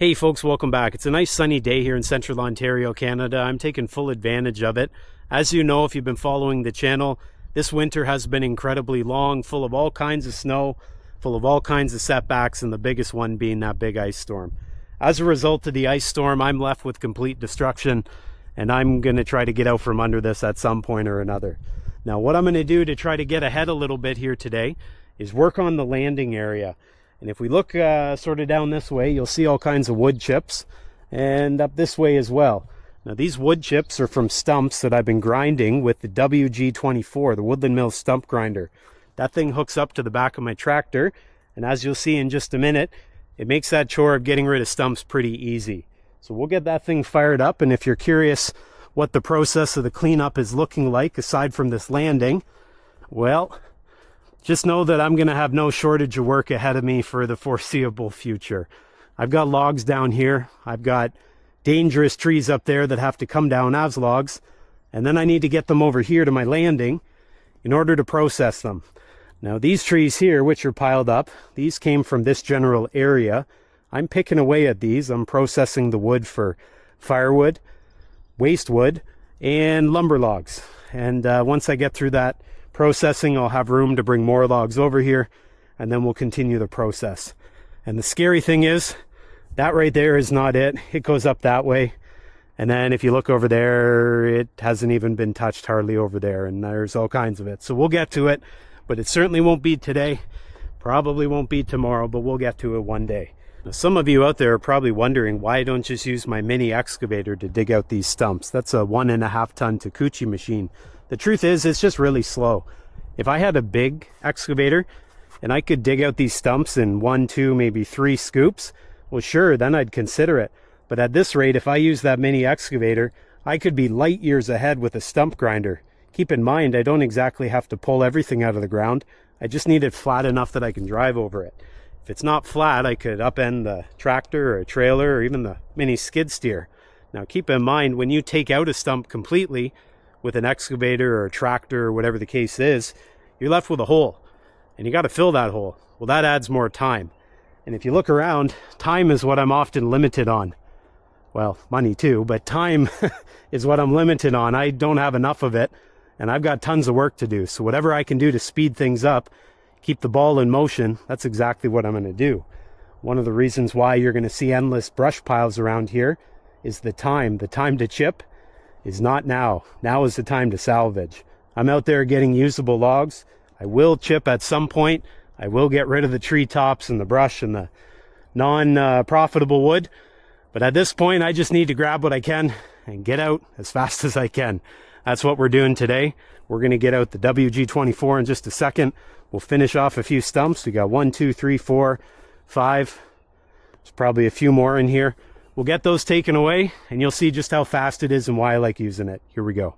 Hey folks, welcome back. It's a nice sunny day here in central Ontario, Canada. I'm taking full advantage of it. As you know, if you've been following the channel, this winter has been incredibly long, full of all kinds of snow, full of all kinds of setbacks, and the biggest one being that big ice storm. As a result of the ice storm, I'm left with complete destruction, and I'm going to try to get out from under this at some point or another. Now, what I'm going to do to try to get ahead a little bit here today is work on the landing area. And if we look sort of down this way, you'll see all kinds of wood chips, and up this way as well. Now these wood chips are from stumps that I've been grinding with the WG24, the Woodland Mills stump grinder. That thing hooks up to the back of my tractor, and as you'll see in just a minute, it makes that chore of getting rid of stumps pretty easy. So we'll get that thing fired up, and if you're curious what the process of the cleanup is looking like aside from this landing, well, just know that I'm going to have no shortage of work ahead of me for the foreseeable future. I've got logs down here. I've got dangerous trees up there that have to come down as logs. And then I need to get them over here to my landing in order to process them. Now these trees here, which are piled up, these came from this general area. I'm picking away at these. I'm processing the wood for firewood, waste wood, and lumber logs. And once I get through that processing, I'll have room to bring more logs over here, and then we'll continue the process. And the scary thing is, that right there is not it. It goes up that way, and then if you look over there, it hasn't even been touched hardly over there, and there's all kinds of it. So we'll get to it, but it certainly won't be today, probably won't be tomorrow, but we'll get to it one day. Now, some of you out there are probably wondering why I don't just use my mini excavator to dig out these stumps. That's a 1.5 ton Takuchi machine. The truth is, it's just really slow. If I had a big excavator and I could dig out these stumps in 1, 2, maybe 3 scoops, well sure, then I'd consider it. But at this rate, if I use that mini excavator, I could be light years ahead with a stump grinder. Keep in mind, I don't exactly have to pull everything out of the ground. I just need it flat enough that I can drive over it. If it's not flat, I could upend the tractor or a trailer or even the mini skid steer. Now keep in mind, when you take out a stump completely with an excavator or a tractor or whatever the case is, you're left with a hole, and you got to fill that hole. Well, that adds more time. And if you look around, time is what I'm often limited on. Well, money too, but time is what I'm limited on. I don't have enough of it, and I've got tons of work to do. So whatever I can do to speed things up, keep the ball in motion, that's exactly what I'm going to do. One of the reasons why you're going to see endless brush piles around here is the time. The time to chip is not now. Now is the time to salvage. I'm out there getting usable logs. I will chip at some point. I will get rid of the tree tops and the brush and the non-profitable wood. But at this point, I just need to grab what I can and get out as fast as I can. That's what we're doing today. We're going to get out the WG24 in just a second. We'll finish off a few stumps. We got 1, 2, 3, 4, 5. There's probably a few more in here. We'll get those taken away, and you'll see just how fast it is and why I like using it. Here we go.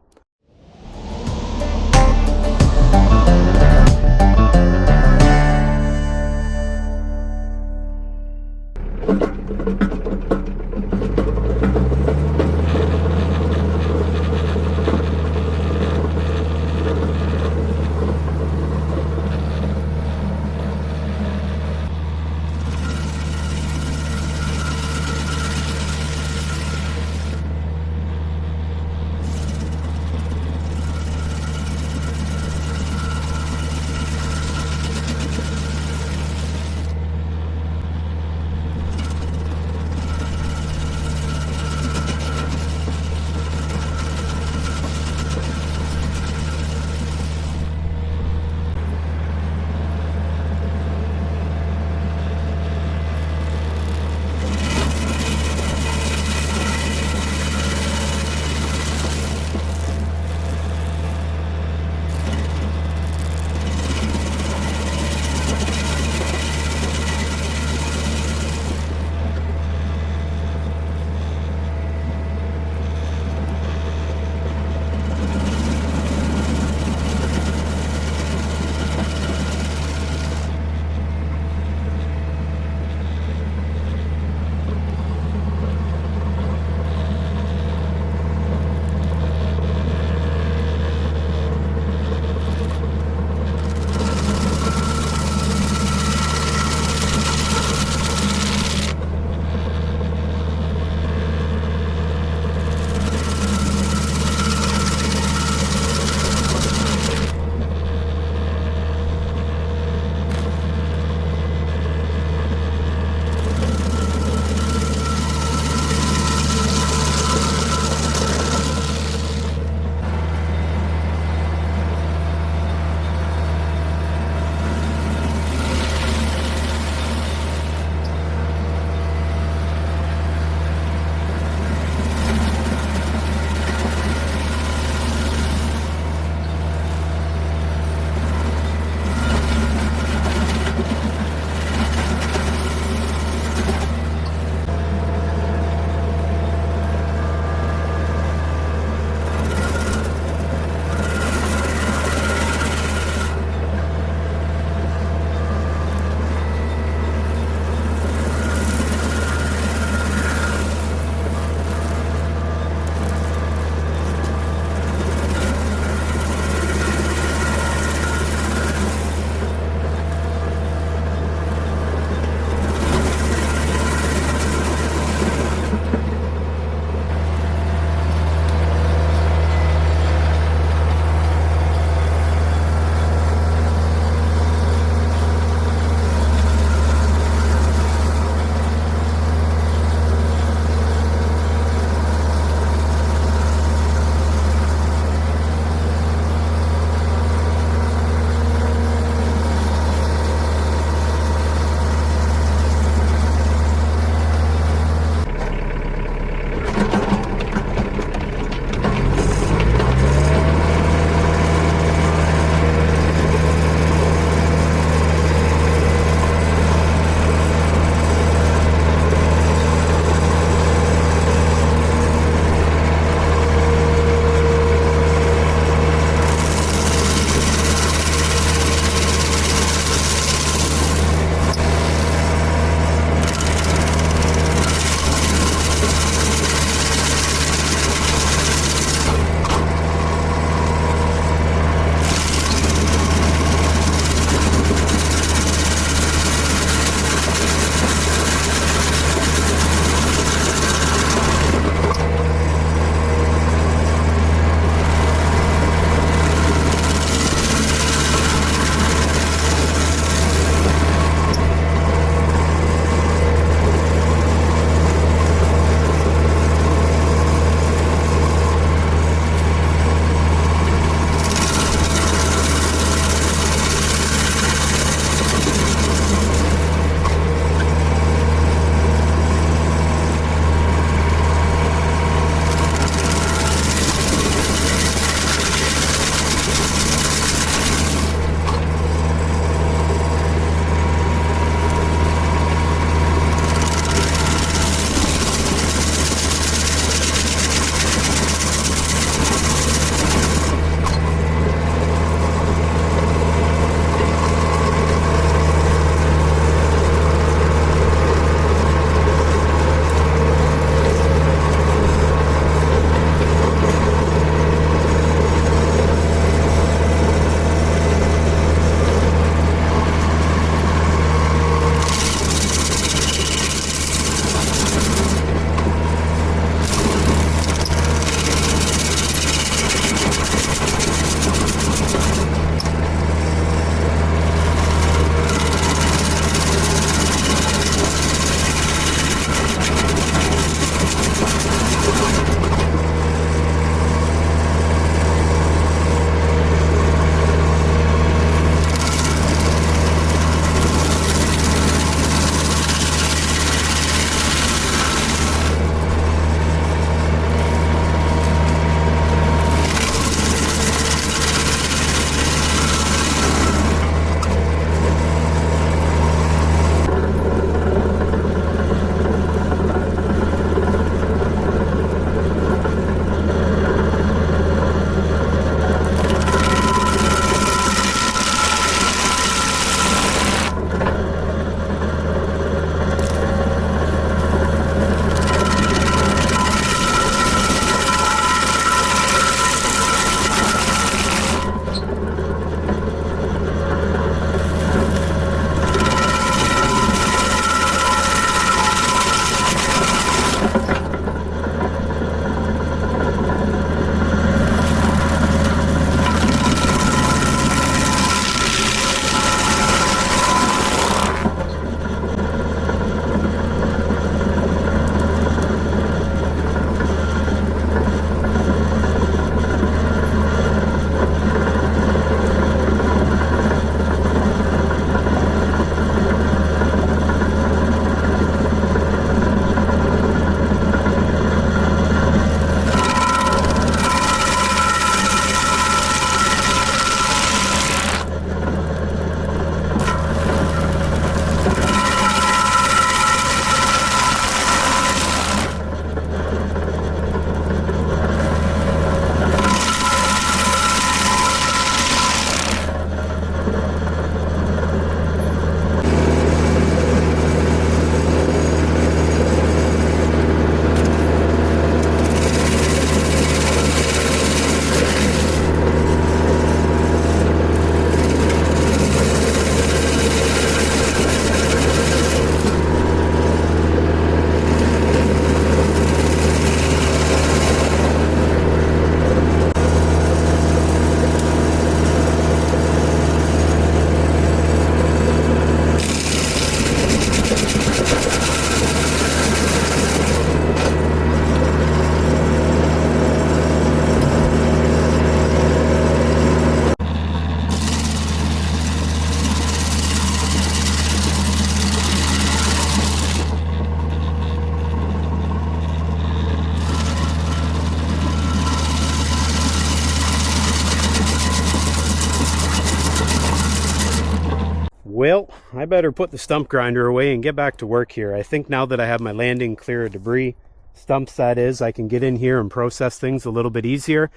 I better put the stump grinder away and get back to work here. I think now that I have my landing clear of debris, stumps that is, I can get in here and process things a little bit easier.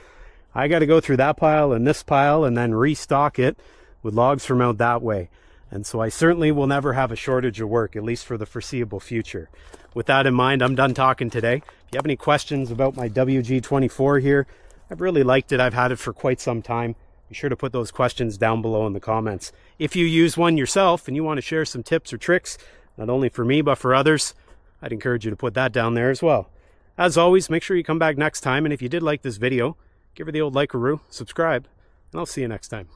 I got to go through that pile and this pile and then restock it with logs from out that way. And so I certainly will never have a shortage of work, at least for the foreseeable future. With that in mind, I'm done talking today. If you have any questions about my WG24 here, I've really liked it. I've had it for quite some time. Be sure to put those questions down below in the comments. If you use one yourself and you want to share some tips or tricks, not only for me but for others, I'd encourage you to put that down there as well. As always, make sure you come back next time, and if you did like this video, give her the old like-a-roo, subscribe, and I'll see you next time.